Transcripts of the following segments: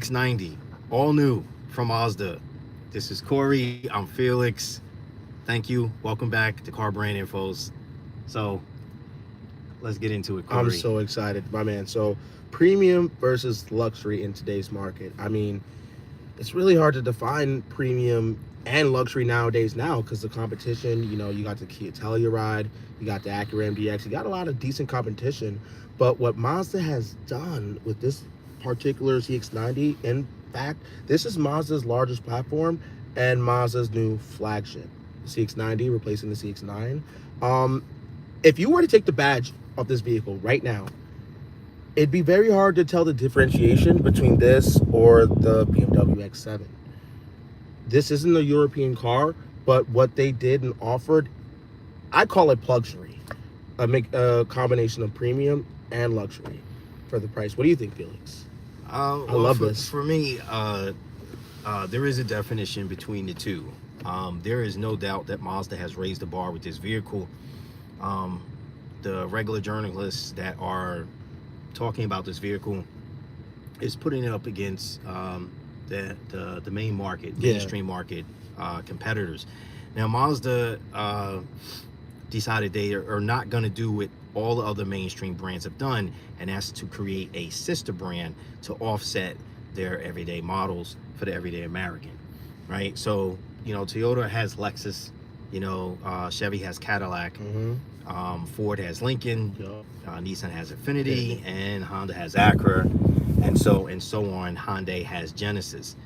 CX90, all new from Mazda. This is Corey. I'm Felix. Thank you. Welcome back to Car Brand Infos. So let's get into it, I'm Corey. so excited, my man. So, premium versus luxury in today's market. I mean, it's really hard to define premium and luxury nowadays because the competition, you got the Kia Telluride, you got the Acura MDX, you got a lot of decent competition. But what Mazda has done with this particular CX90, in fact, this is Mazda's largest platform and Mazda's new flagship, the CX90 replacing the CX9. Um, if you were to take the badge of this vehicle right now, it'd be very hard to tell the differentiation between this or the BMW X7. This isn't a European car, but what they did and offered, I call it luxury. Make a combination of premium and luxury for the price. What do you think, Felix? I Well, love for, this. for me, there is a definition between the two. There is no doubt that Mazda has raised the bar with this vehicle. Um, the regular journalists that are talking about this vehicle is putting it up against the main market, Yeah, mainstream market competitors. Now, Mazda decided they are not going to do what all the other mainstream brands have done, and that's to create a sister brand to offset their everyday models for the everyday American, right? So, Toyota has Lexus, Chevy has Cadillac, mm-hmm. Ford has Lincoln, Yup. Nissan has Infiniti, and Honda has Acura, and so on. Hyundai has Genesis.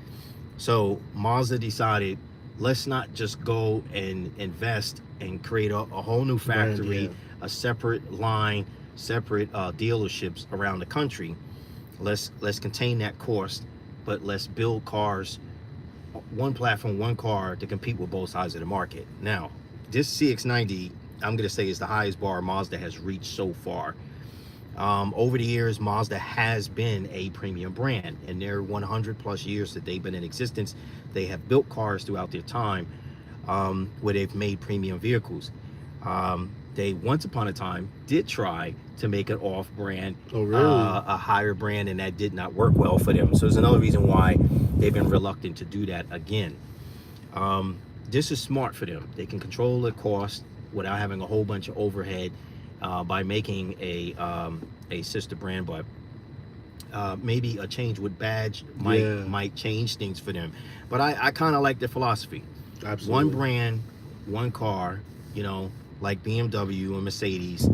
So Mazda decided, let's not just go and invest and create a whole new Brand, yeah. factory, a separate line, separate dealerships around the country. Let's contain that cost, but let's build cars, one platform, one car to compete with both sides of the market. Now, this CX90, I'm going to say, is the highest bar Mazda has reached so far. Over the years, Mazda has been a premium brand. In their 100 plus years that they've been in existence, they have built cars throughout their time where they've made premium vehicles. They once upon a time did try to make an off-brand, Oh, really? a higher brand, and that did not work well for them. So there's another reason why they've been reluctant to do that again. Um, this is smart for them. They can control the cost without having a whole bunch of overhead by making a sister brand, but maybe a change with badge might Yeah, might change things for them. But I kind of like their philosophy: one absolutely. brand, one car. Like BMW and Mercedes,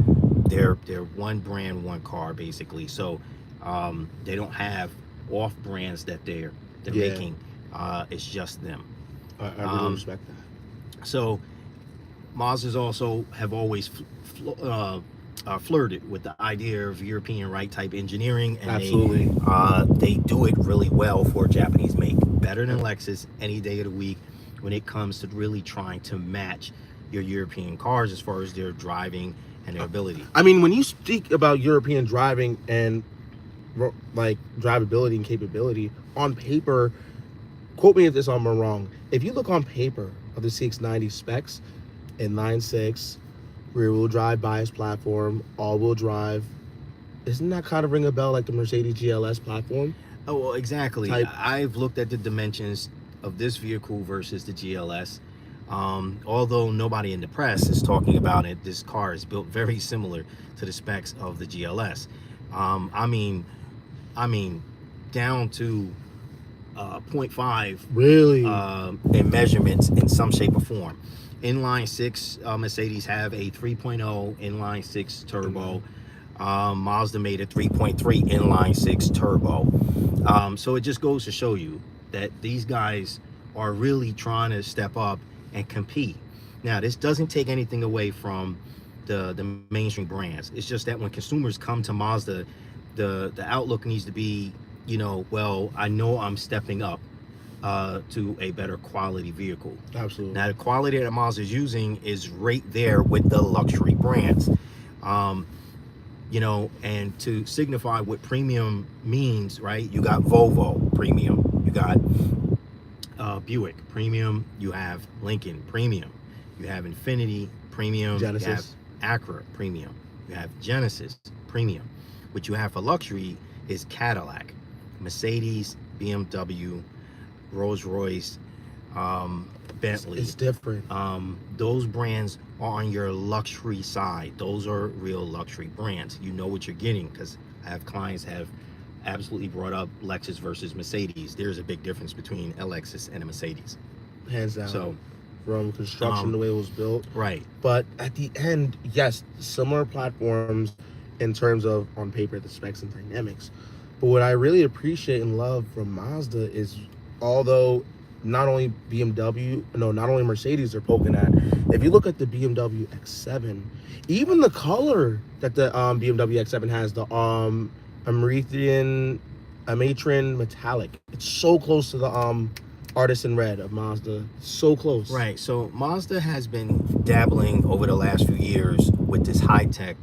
they're one brand, one car basically. So they don't have off brands that they're Yeah, making. It's just them. I really Um, respect that. so Mazdas also have always flirted with the idea of European right type engineering, and Absolutely. they do it really well for a Japanese make, better than Lexus any day of the week when it comes to really trying to match your European cars as far as their driving and their ability. I mean, when you speak about European driving and like drivability and capability on paper, quote me if this I'm wrong. If you look on paper of the CX90 specs, inline-six, rear-wheel drive bias platform, all-wheel drive, isn't that kind of ring a bell like the Mercedes GLS platform Oh, well, exactly. type? I've looked at the dimensions of this vehicle versus the GLS. Although nobody in the press is talking about it, this car is built very similar to the specs of the GLS. I mean, down to zero point 0.5 Really? in measurements in some shape or form. Inline six, Mercedes have a 3.0 inline six turbo. Mazda made a 3.3 inline six turbo. So it just goes to show you that these guys are really trying to step up and compete. Now, this doesn't take anything away from the mainstream brands. It's just that when consumers come to Mazda, the outlook needs to be, well, I know I'm stepping up to a better quality vehicle. Absolutely. Now, the quality that Mazda is using is right there with the luxury brands. Um, and to signify what premium means, right? You got Volvo premium, you got Buick premium, you have Lincoln premium, you have Infiniti premium, you have Genesis. Acura premium, you have Genesis premium. What you have for luxury is Cadillac, Mercedes, BMW, Rolls-Royce, Bentley. It's different. Those brands are on your luxury side. Those are real luxury brands. You know what you're getting, because I have clients have absolutely brought up Lexus versus Mercedes. There's a big difference between a Lexus and a Mercedes. Hands down. So, from construction, the way it was built. right. But at the end, yes, similar platforms in terms of, on paper, the specs and dynamics. But what I really appreciate and love from Mazda is, although not only Mercedes are poking at, if you look at the BMW X7, even the color that the BMW X7 has, the Amatron metallic, it's so close to the Artisan Red of Mazda. So close. Right. So Mazda has been dabbling over the last few years with this high-tech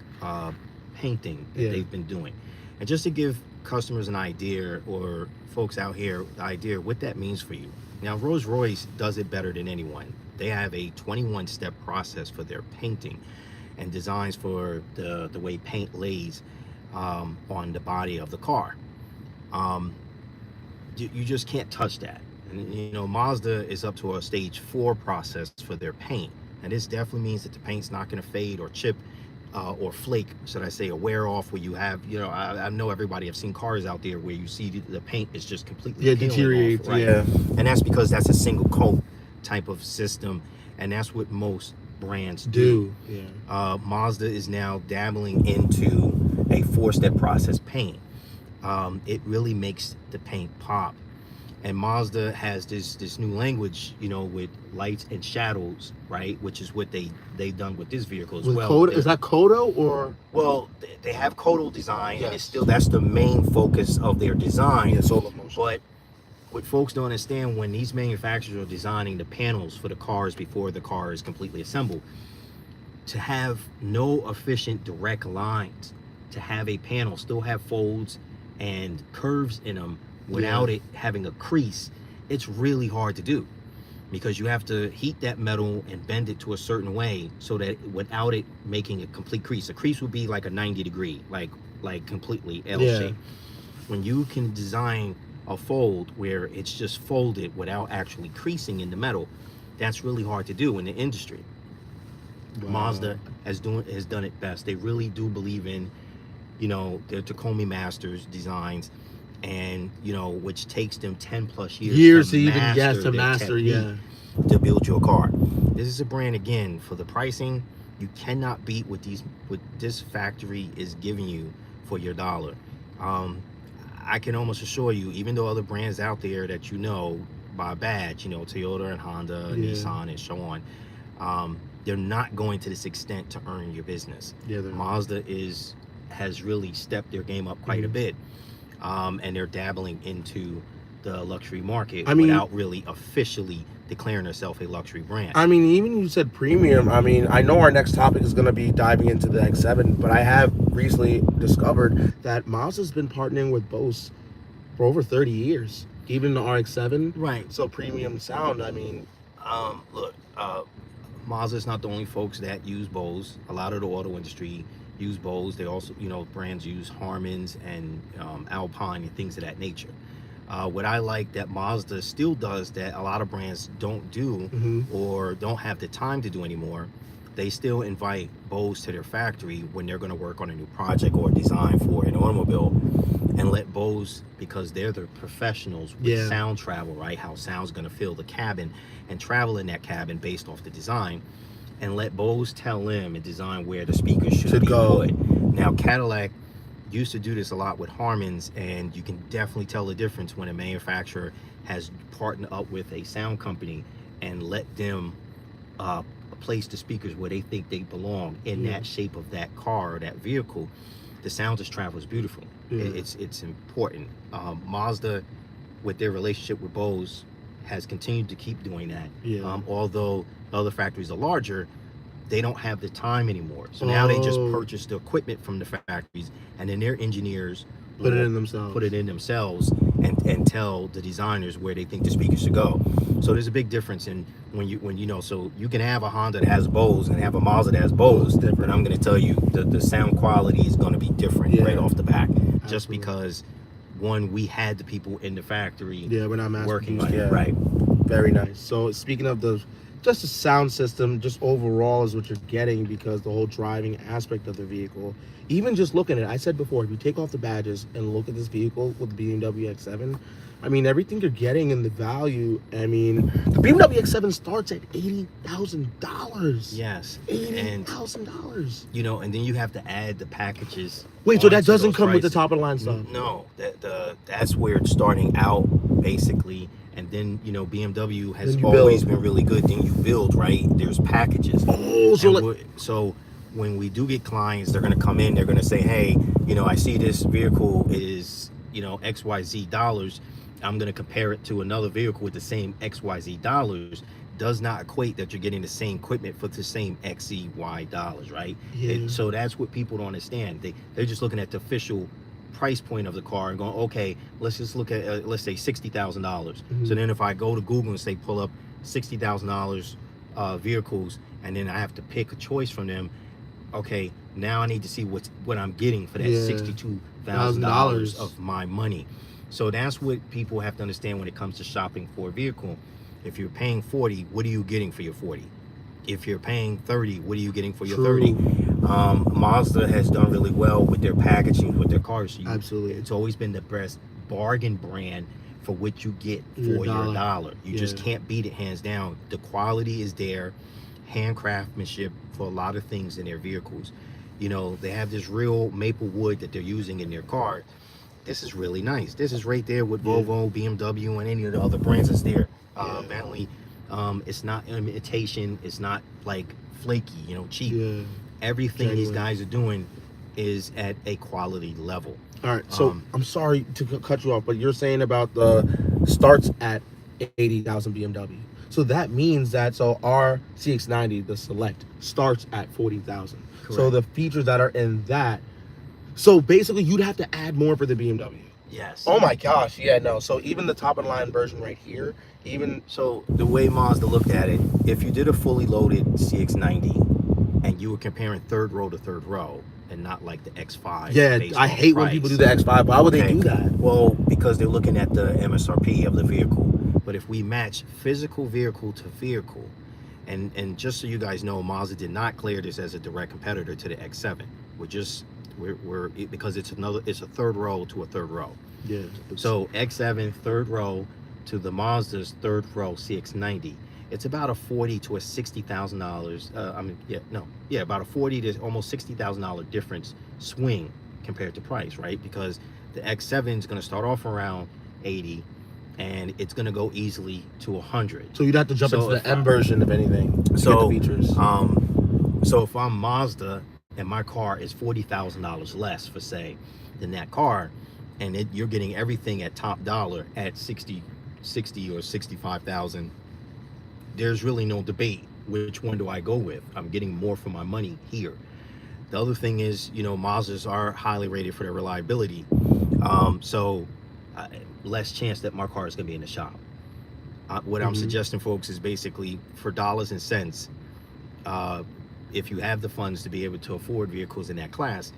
painting that they've been doing. And just to give customers an idea, or folks out here the idea what that means for you. Now, Rolls-Royce does it better than anyone. They have a 21-step process for their painting and designs for the way paint lays on the body of the car. You just can't touch that. And, you know, Mazda is up to a stage 4 process for their paint. And this definitely means that the paint's not going to fade or chip or flake, should I say, or wear off, where you have, you know, I know everybody have seen cars out there where you see the paint is just completely deteriorates, right? And that's because that's a single coat type of system, and that's what most brands do. Mazda is now dabbling into a 4-step process paint. It really makes the paint pop. And Mazda has this new language, you know, with lights and shadows, right? Which is what they've done with this vehicle as well. Is that Kodo or? Well, they have Kodo design, and it's still, that's the main focus of their design. But what folks don't understand, when these manufacturers are designing the panels for the cars before the car is completely assembled, to have no efficient direct lines, to have a panel still have folds and curves in them without it having a crease, it's really hard to do, because you have to heat that metal and bend it to a certain way so that without it making a complete crease. A crease would be like a 90 degree, like completely L shape. When you can design a fold where it's just folded without actually creasing in the metal, that's really hard to do in the industry. Mazda has done it best. They really do believe in, you know, their Tacoma Masters designs, and, you know, which takes them 10 plus years to master to build your car. This is a brand, again, for the pricing, you cannot beat what this factory is giving you for your dollar. I can almost assure you, even though other brands out there that you know by badge, you know, Toyota and Honda, Nissan and so on, they're not going to this extent to earn your business. Mazda has really stepped their game up quite a bit. And they're dabbling into the luxury market without really officially declaring herself a luxury brand. I mean, even you said premium. I mean, I know our next topic is going to be diving into the X7, but I have recently discovered that Mazda's been partnering with Bose for over 30 years, even the RX-7. Right. So premium sound, I mean. Look, Mazda's not the only folks that use Bose. A lot of the auto industry use Bose. They also, you know, brands use Harmans and Alpine and things of that nature. What I like that Mazda still does that a lot of brands don't do or don't have the time to do anymore, they still invite Bose to their factory when they're going to work on a new project or design for an automobile, and let Bose, because they're the professionals with sound travel, right? How sound's going to fill the cabin and travel in that cabin based off the design, and let Bose tell them and design where the speakers should be put. Now, Cadillac used to do this a lot with Harmans, and you can definitely tell the difference when a manufacturer has partnered up with a sound company and let them place the speakers where they think they belong in that shape of that car or that vehicle. The sound just travels beautifully. It's important. Mazda, with their relationship with Bose, has continued to keep doing that. Although other factories are larger, they don't have the time anymore. So now they just purchase the equipment from the factories, and then their engineers put it in themselves and tell the designers where they think the speakers should go. So there's a big difference in when you know, so you can have a Honda that has Bose and have a Mazda that has Bose, but I'm going to tell you the sound quality is going to be different right off the back, just because one, we had the people in the factory. Yeah, we're not mass working produced. on it. Yeah, Right. very nice. So speaking of just the sound system, just overall is what you're getting because the whole driving aspect of the vehicle. Even just looking at it, I said before, if you take off the badges and look at this vehicle with the BMW X7, I mean everything you're getting in the value. I mean the BMW X7 starts at $80,000. Yes. $80,000. And then you have to add the packages. Wait, so that onto doesn't those come with the prices. top of the line stuff? No, that's where it's starting out basically, and then BMW has Then you always build. been really good. Then you build, right? There's packages. Oh, so like, So when we do get clients, they're going to come in. They're going to say, hey, I see this vehicle is XYZ dollars. I'm going to compare it to another vehicle with the same XYZ dollars. Does not equate that you're getting the same equipment for the same XEY dollars, right? Yeah. So that's what people don't understand. They're just looking at the official price point of the car and going, okay, let's just look at let's say $60,000. So then if I go to Google and say pull up $60,000 vehicles, and then I have to pick a choice from them, okay, now I need to see what I'm getting for that $62,000 of my money. So that's what people have to understand when it comes to shopping for a vehicle. If you're paying 40, what are you getting for your 40? If you're paying 30, what are you getting for your 30? Mazda has done really well with their packaging with their cars. Absolutely. It's always been the best bargain brand for what you get for your dollar. You just can't beat it, hands down. The quality is there, hand craftsmanship for a lot of things in their vehicles. They have this real maple wood that they're using in their car. This is really nice. This is right there with Volvo, BMW, and any of the other brands that's there. Bentley. It's not imitation. It's not like flaky, cheap. Everything these guys are doing is at a quality level. All right, so I'm sorry to cut you off, but you're saying about the starts at 80,000 BMW. So that means that our CX90, the Select, starts at 40,000. So the features that are in that, so basically you'd have to add more for the BMW. Yes. Oh my gosh, yeah, no. So even the top of the line version right here, so the way Mazda looked at it, if you did a fully loaded CX90 and you were comparing third row to third row and not like the X5. Yeah, I hate when people do the X5. Why would they do that? Well, because they're looking at the MSRP of the vehicle. But if we match physical vehicle to vehicle, and just so you guys know, Mazda did not clear this as a direct competitor to the X7. We're because it's a third row to a third row. Yeah. So X7 third row to the Mazda's third row CX90. It's about a $40,000 to a $60,000. About a $40,000 to almost $60,000 difference swing compared to price, right? Because the X7 is going to start off around 80, and it's going to go easily to 100. So you'd have to jump into the M version of anything to get the features. So if I'm Mazda and my car is $40,000 less, for say, than that car, and you're getting everything at top dollar at 60 or 65,000, there's really no debate which one do I go with. I'm getting more for my money here. The other thing is, Mazdas are highly rated for their reliability, so less chance that my car is going to be in the shop. What I'm suggesting, folks, is basically for dollars and cents, if you have the funds to be able to afford vehicles in that class,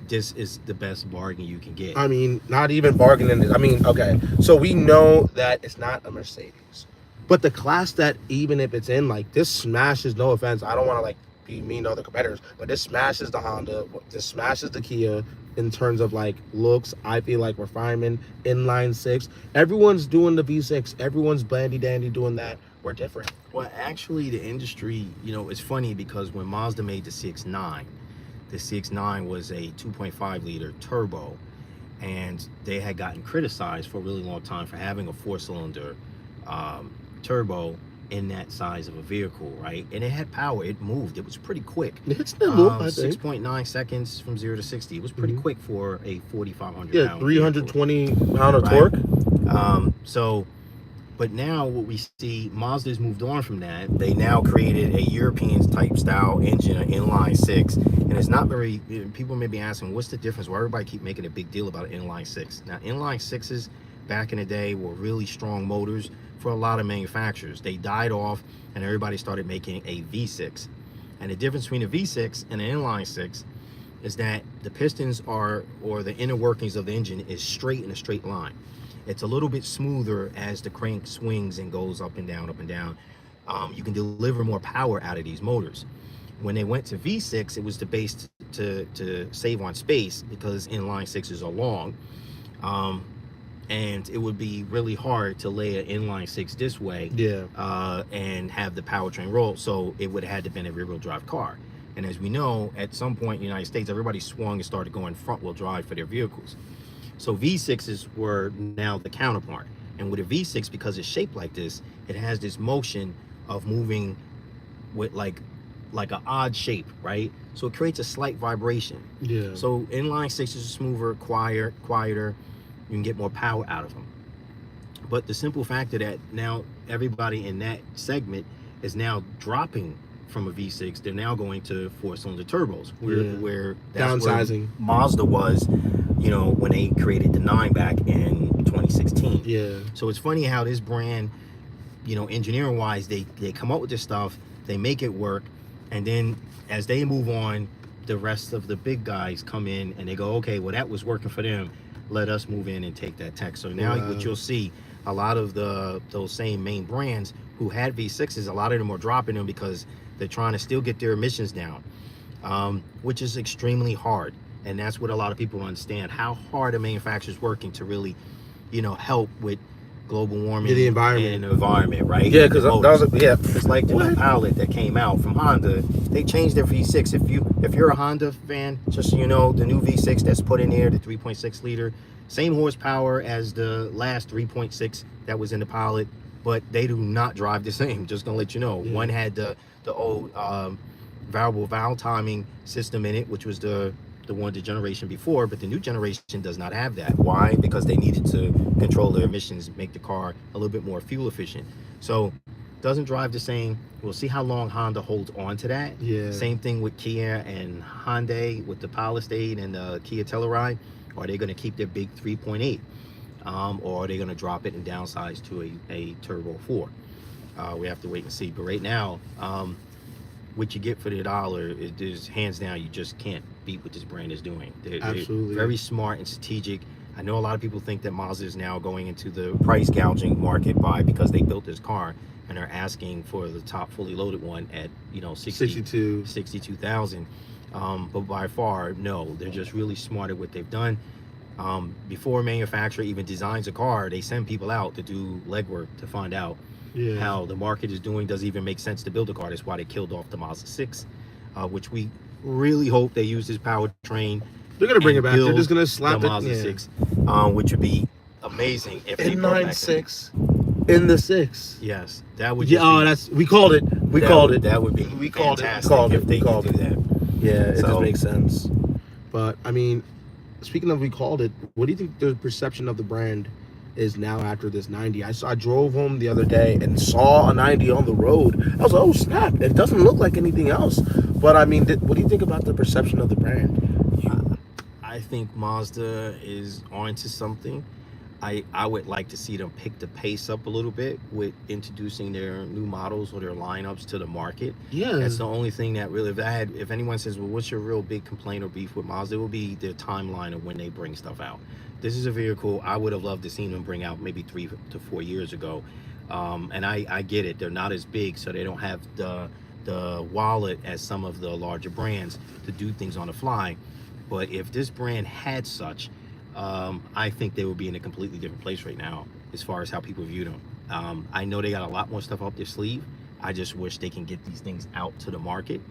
this is the best bargain you can get. I mean, not even bargaining. I mean, okay, so we know that it's not a Mercedes, but the class that even if it's in, like, this smashes, no offense, I don't want to like be mean to other competitors, but this smashes the Honda, this smashes the Kia in terms of like looks. I feel like refinement, inline six, everyone's doing the V6, everyone's bandy dandy doing that. We're different. Well, actually, the industry, it's funny because when Mazda made the CX9, the CX9 was a 2.5 liter turbo, and they had gotten criticized for a really long time for having a 4-cylinder turbo in that size of a vehicle, right? And it had power, it moved, it was pretty quick. It's the move, I think. 6.9 seconds from 0 to 60. It was pretty quick for a 4,500 yeah, pound 320 vehicle, pound of torque. But now what we see, Mazda's moved on from that. They now created a European type style engine, an inline six, and it's not very, people may be asking, what's the difference? Why everybody keep making a big deal about an inline six? Now, inline sixes back in the day were really strong motors for a lot of manufacturers. They died off and everybody started making a V6. And the difference between a V6 and an inline six is that the pistons are, or the inner workings of the engine is straight in a straight line. It's a little bit smoother as the crank swings and goes up and down, up and down. You can deliver more power out of these motors. When they went to V6, it was the base to save on space because inline sixes are long. And it would be really hard to lay an inline six this way, Yeah. and have the powertrain roll. So it would have had to been a rear wheel drive car. And as we know, at some point in the United States, everybody swung and started going front wheel drive for their vehicles. So V6s were now the counterpart. And with a V6, because it's shaped like this, it has this motion of moving with like an odd shape, right? So it creates a slight vibration. Yeah. So inline sixes are smoother, quieter. You can get more power out of them. But the simple fact that now everybody in that segment is now dropping from a V6. They're now going to 4-cylinder turbos, where that's downsizing. where Mazda was, when they created the 9 back in 2016. Yeah. So it's funny how this brand, engineering wise, they come up with this stuff, they make it work, and then as they move on, the rest of the big guys come in and they go, okay, well, that was working for them, let us move in and take that tech. So now what you'll see, a lot of those same main brands who had V6s, a lot of them are dropping them because they're trying to still get their emissions down, which is extremely hard. And that's what a lot of people understand, how hard a manufacturer's working to really, help with global warming, the environment. and the environment, right? Yeah, because It's like the new Pilot that came out from Honda. They changed their V6. If you're a Honda fan, just so you know, the new V6 that's put in there, the 3.6 liter, same horsepower as the last 3.6 that was in the Pilot, but they do not drive the same. Just gonna let you know. Yeah. One had the old variable valve timing system in it, which was the one the generation before, but the new generation does not have that. Why? Because they needed to control their emissions, make the car a little bit more fuel efficient. So doesn't drive the same. We'll see how long Honda holds on to that. Yeah. Same thing with Kia and Hyundai with the Palisade and the Kia Telluride. Are they going to keep their big 3.8, or are they going to drop it and downsize to a turbo 4? We have to wait and see. But right now, what you get for the dollar is hands down, you just can't beat what this brand is doing. Absolutely. They're very smart and strategic. I know a lot of people think that Mazda is now going into the price gouging market because they built this car and are asking for the top fully loaded one at 62,000. But by far, no, they're just really smart at what they've done. Before a manufacturer even designs a car, they send people out to do legwork to find out how the market is doing. Does it even make sense to build a car? That's why they killed off the Mazda 6, which we really hope they use this powertrain. They're gonna bring it back. They're just gonna slap the Mazda 6, which would be amazing if they brought back 9.6 in the 6. Yes, that would. We called it. We called it. That would be fantastic if they could do that. Yeah, it just makes sense. But I mean, speaking of we called it, what do you think the perception of the brand is now after this 90? I drove home the other day and saw a 90 on the road. I was like, oh snap! It doesn't look like anything else. But I mean, what do you think about the perception of the brand? I think Mazda is onto something. I would like to see them pick the pace up a little bit with introducing their new models or their lineups to the market. Yeah, that's the only thing that really, if anyone says, well, what's your real big complaint or beef with Mazda, it will be their timeline of when they bring stuff out. This is a vehicle I would have loved to see them bring out maybe 3 to 4 years ago. And I get it, they're not as big, so they don't have the wallet as some of the larger brands to do things on the fly. But if this brand had such, I think they would be in a completely different place right now as far as how people view them. I know they got a lot more stuff up their sleeve. I just wish they can get these things out to the market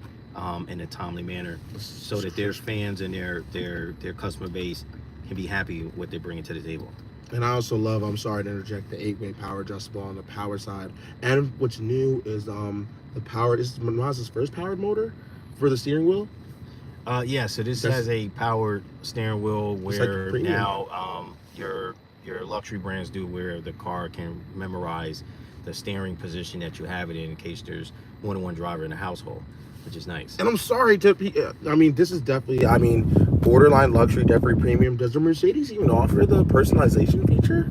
in a timely manner so that their fans and their customer base can be happy with what they're bringing to the table. And I also love, I'm sorry to interject, the 8-way power adjustable on the power side. And what's new is the power, this is Mazda's first powered motor for the steering wheel. Yeah, so this has a powered steering wheel where like now your luxury brands do, where the car can memorize the steering position that you have it in case there's more than one driver in the household, which is nice. And I'm sorry this is definitely, borderline luxury, definitely premium. Does the Mercedes even offer the personalization feature?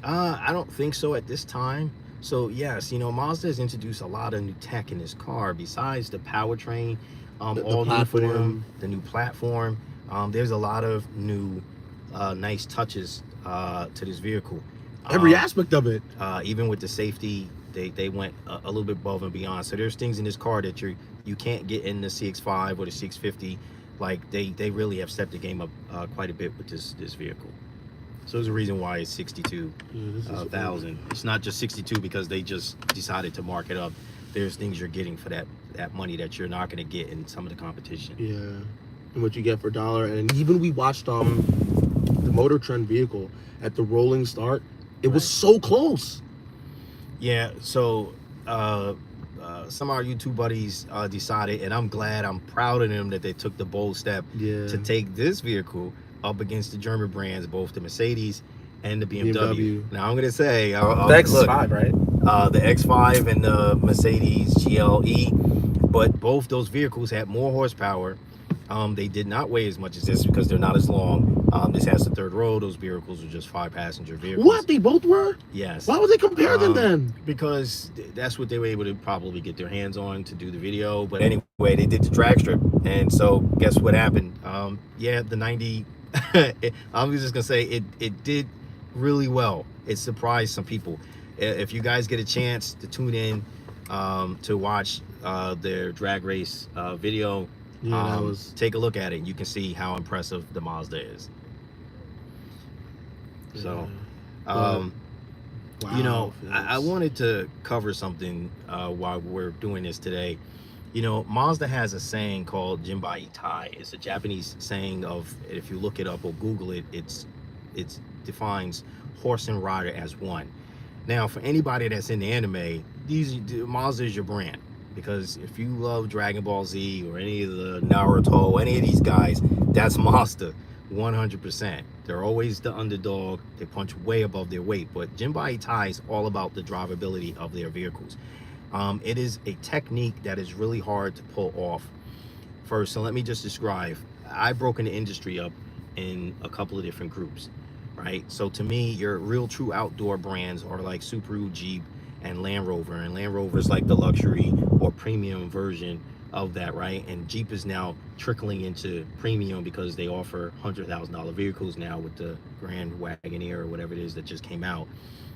I don't think so at this time. So yes, Mazda has introduced a lot of new tech in this car. Besides the powertrain, The all new for them, platform, the new platform. There's a lot of new, nice touches to this vehicle. every Um, aspect of it. Even with the safety, they went a little bit above and beyond. So there's things in this car that you can't get in the CX5 or the CX50. Like they really have stepped the game up quite a bit with this vehicle. So there's a reason why it's 62,000. It's not just 62 because they just decided to mark it up. There's things you're getting for that money that you're not going to get in some of the competition. Yeah, and what you get for $1. And even we watched the Motor Trend vehicle at the rolling start. It was so close. Yeah. So some of our YouTube buddies decided, and I'm glad, I'm proud of them that they took the bold step to take this vehicle up against the German brands, both the Mercedes and the BMW. Now I'm gonna say, the X5, right? The X5 and the Mercedes GLE, but both those vehicles had more horsepower. They did not weigh as much as this because they're not as long. This has the third row. Those vehicles are just 5-passenger vehicles. What? They both were? Yes. Why would they compare them then? Because that's what they were able to probably get their hands on to do the video. But anyway, they did the drag strip, and so guess what happened? Yeah, the 90. I'm just gonna say it did really well. It surprised some people. If you guys get a chance to tune in to watch their drag race video, take a look at it. You can see how impressive the Mazda is. So, wow. I wanted to cover something while we're doing this today. Mazda has a saying called "C.B.I. It's a Japanese saying of, if you look it up or Google it, it defines horse and rider as one. Now, for anybody that's in the anime, Mazda is your brand, because if you love Dragon Ball Z or any of the Naruto, any of these guys, that's Mazda, 100%. They're always the underdog. They punch way above their weight. But C.B.I. is all about the drivability of their vehicles. It is a technique that is really hard to pull off. First, so let me just describe. I've broken the industry up in a couple of different groups, right? So to me, your real true outdoor brands are like Subaru, Jeep, and Land Rover. And Land Rover is like the luxury or premium version of that, right? And Jeep is now trickling into premium because they offer $100,000 vehicles now with the Grand Wagoneer or whatever it is that just came out.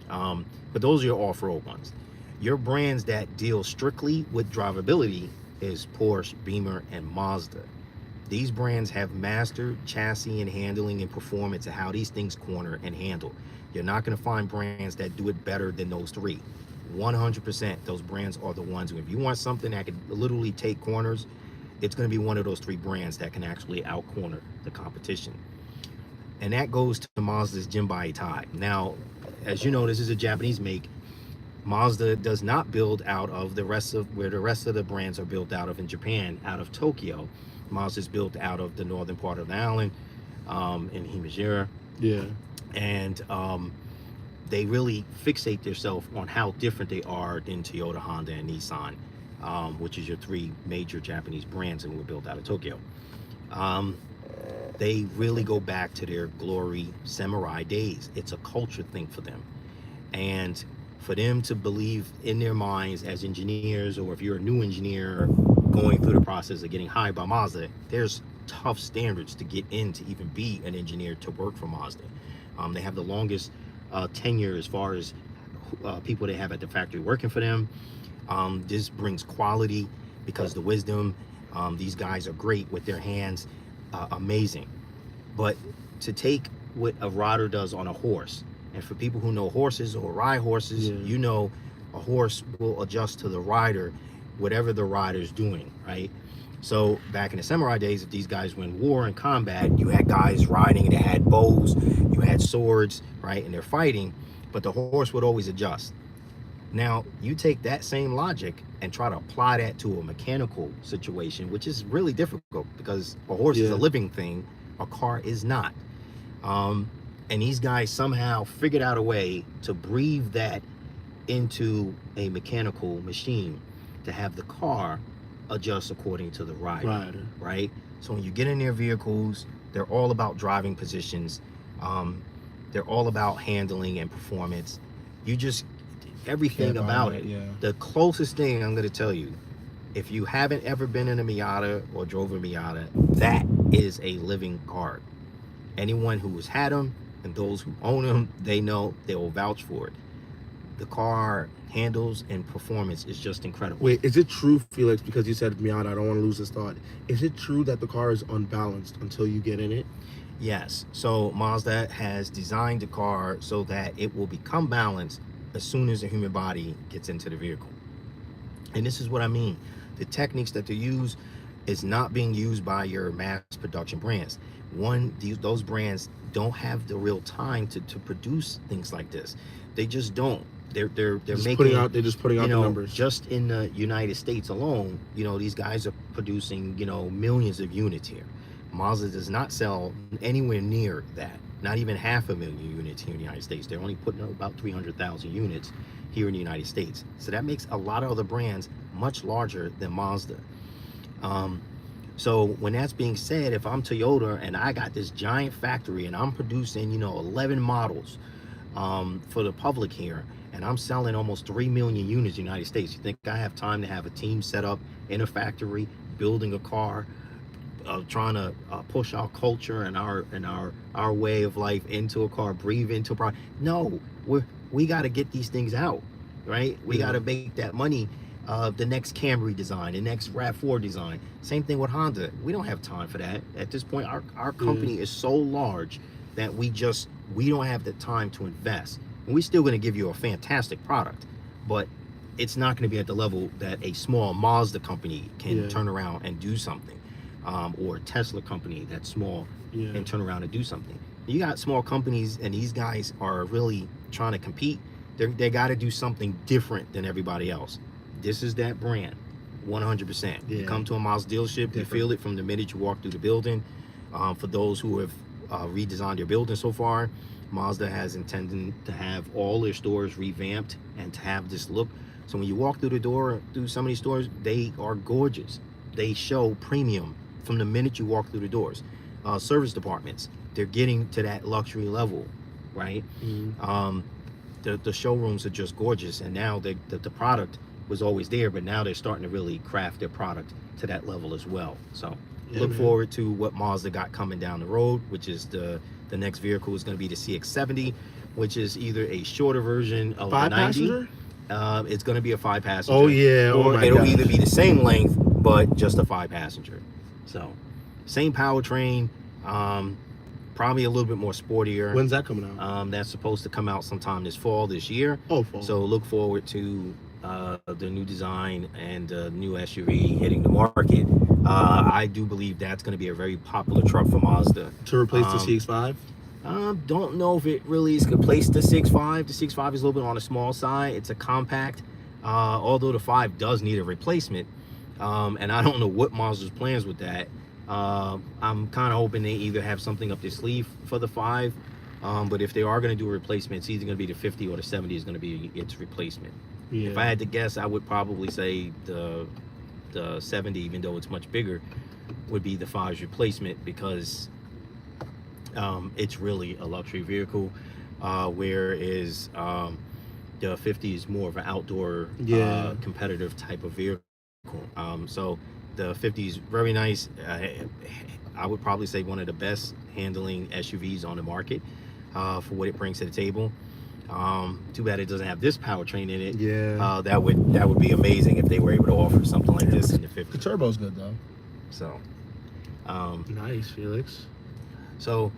But those are your off-road ones. Your brands that deal strictly with drivability is Porsche, Beamer, and Mazda. These brands have mastered chassis and handling and performance of how these things corner and handle. You're not going to find brands that do it better than those three. 100%, those brands are the ones who, if you want something that can literally take corners, it's going to be one of those three brands that can actually out-corner the competition. And that goes to Mazda's C.B.I. Now, as you know, this is a Japanese make. Mazda does not build out of where the rest of the brands are built out of in Japan, out of Tokyo. Mazda is built out of the northern part of the island, in Himajira. Yeah. And they really fixate themselves on how different they are than Toyota, Honda, and Nissan, which is your three major Japanese brands and were built out of Tokyo. They really go back to their glory samurai days. It's a culture thing for them. And for them to believe in their minds as engineers, or if you're a new engineer going through the process of getting hired by Mazda, there's tough standards to get in to even be an engineer to work for Mazda. They have the longest tenure as far as people they have at the factory working for them. This brings quality because the wisdom, these guys are great with their hands, amazing. But to take what a rider does on a horse, and for people who know horses or ride horses, you know a horse will adjust to the rider, whatever the rider's doing, right? So back in the samurai days, if these guys were in war and combat, you had guys riding that had bows, you had swords, right? And they're fighting, but the horse would always adjust. Now, you take that same logic and try to apply that to a mechanical situation, which is really difficult because a horse is a living thing, a car is not. And these guys somehow figured out a way to breathe that into a mechanical machine to have the car adjust according to the rider, right? So when you get in their vehicles, they're all about driving positions. They're all about handling and performance. everything Can't buy about that, it. yeah. The closest thing I'm going to tell you, if you haven't ever been in a Miata or drove a Miata, that is a living car. Anyone who has had them and those who own them, they know, they will vouch for it. The car handles and performance is just incredible. Wait, is it true, Felix, because you said Miata, I don't want to lose this thought. Is it true that the car is unbalanced until you get in it? Yes. So Mazda has designed the car so that it will become balanced as soon as the human body gets into the vehicle. And this is what I mean. The techniques that they use is not being used by your mass production brands. One, those brands don't have the real time to produce things like this. They just don't. They're Just making, putting out, they're just putting out you the know, numbers. just in the United States alone, you know, these guys are producing, you know, millions of units here. Mazda does not sell anywhere near that, not even 500,000 units here in the United States. They're only putting out about 300,000 units here in the United States. So that makes a lot of other brands much larger than Mazda. So when that's being said, if I'm Toyota and I got this giant factory and I'm producing, you know, 11 models for the public here, and I'm selling almost 3 million units in the United States, you think I have time to have a team set up in a factory, building a car, trying to push our culture and our way of life into a car, breathe into a product? No, we got to get these things out, right? We got to make that money. The next Camry design, the next RAV4 design. Same thing with Honda. We don't have time for that. At this point, our company is so large that we don't have the time to invest. And we're still going to give you a fantastic product, but it's not going to be at the level that a small Mazda company can turn around and do something, or a Tesla company that's small and turn around and do something. You got small companies, and these guys are really trying to compete. They got to do something different than everybody else. This is that brand, 100%. You come to a Mazda dealership, you feel it from the minute you walk through the building. For those who have redesigned their building so far, Mazda has intended to have all their stores revamped and to have this look. So when you walk through the door, through some of these stores, they are gorgeous. They show premium from the minute you walk through the doors. Service departments, they're getting to that luxury level, right? The showrooms are just gorgeous, and now the product was always there, but now they're starting to really craft their product to that level as well. So look forward to what Mazda got coming down the road, which is the next vehicle is going to be the CX90, which is either a shorter version of the 90. Passenger? It's going to be a 5-passenger. Oh yeah, or it'll either be the same length but just a 5-passenger. So same powertrain, probably a little bit more sportier. When's that coming out? That's supposed to come out sometime this year. Oh, fall. So look forward to the new design and new SUV hitting the market. I do believe that's going to be a very popular truck for Mazda. To replace the CX-5? Don't know if it really is going to replace the CX-5. The CX-5 is a little bit on the small side. It's a compact, although the 5 does need a replacement. And I don't know what Mazda's plans with that. I'm kind of hoping they either have something up their sleeve for the 5. But if they are going to do a replacement, it's either going to be the 50 or the 70 is going to be its replacement. If I had to guess, I would probably say the 70, even though it's much bigger, would be the 5's replacement, because it's really a luxury vehicle, whereas the 50 is more of an outdoor competitive type of vehicle. So the 50 is very nice. I would probably say one of the best handling SUVs on the market for what it brings to the table. Too bad it doesn't have this powertrain in it. That would be amazing if they were able to offer something like this in the 50. The turbo's good though. So nice, Felix. So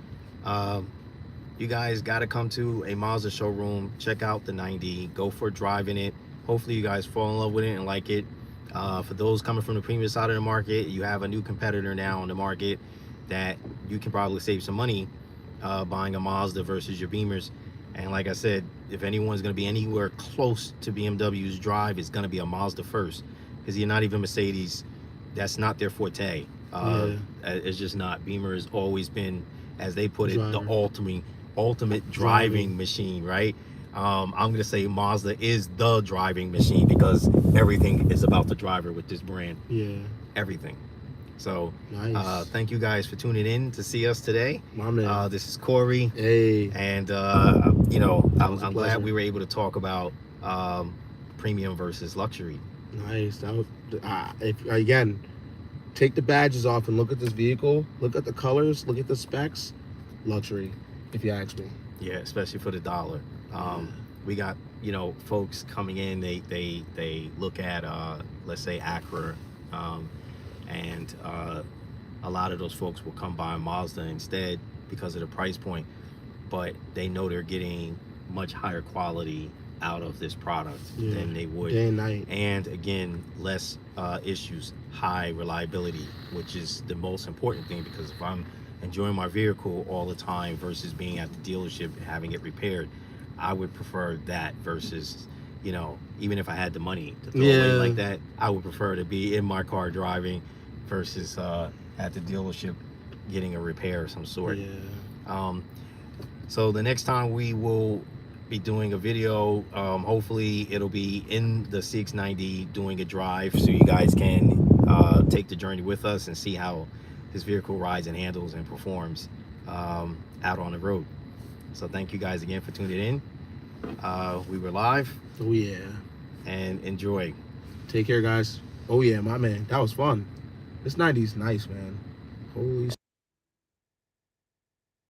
you guys got to come to a Mazda showroom, check out the 90, go for a drive in it. Hopefully you guys fall in love with it and like it. For those coming from the premium side of the market, you have a new competitor now on the market that you can probably save some money buying a Mazda versus your Beamers. And like I said, if anyone's going to be anywhere close to BMW's drive, it's going to be a Mazda first, because you're not even Mercedes. That's not their forte. It's just not. Beamer has always been, as they put it, the ultimate driving machine, right? I'm going to say Mazda is the driving machine, because everything is about the driver with this brand. Everything. So nice. Thank you guys for tuning in to see us today. My man. This is Corey. Hey. And you know, I'm glad we were able to talk about premium versus luxury. Nice. That was, if again, take the badges off and look at this vehicle. Look at the colors. Look at the specs. Luxury, if you ask me. Yeah, especially for the dollar. We got, you know, folks coming in. They look at let's say Acura, and a lot of those folks will come by Mazda instead because of the price point, but they know they're getting much higher quality out of this product than they would day and night. And again, less issues, high reliability, which is the most important thing, because if I'm enjoying my vehicle all the time versus being at the dealership having it repaired, I would prefer that versus, you know, even if I had the money to throw away like that, I would prefer to be in my car driving versus at the dealership getting a repair of some sort. So the next time we will be doing a video, hopefully it'll be in the CX90 doing a drive, so you guys can take the journey with us and see how this vehicle rides and handles and performs out on the road. So thank you guys again for tuning in. We were live. Oh yeah. And enjoy. Take care, guys. Oh yeah, my man. That was fun. This 90's nice, man. Holy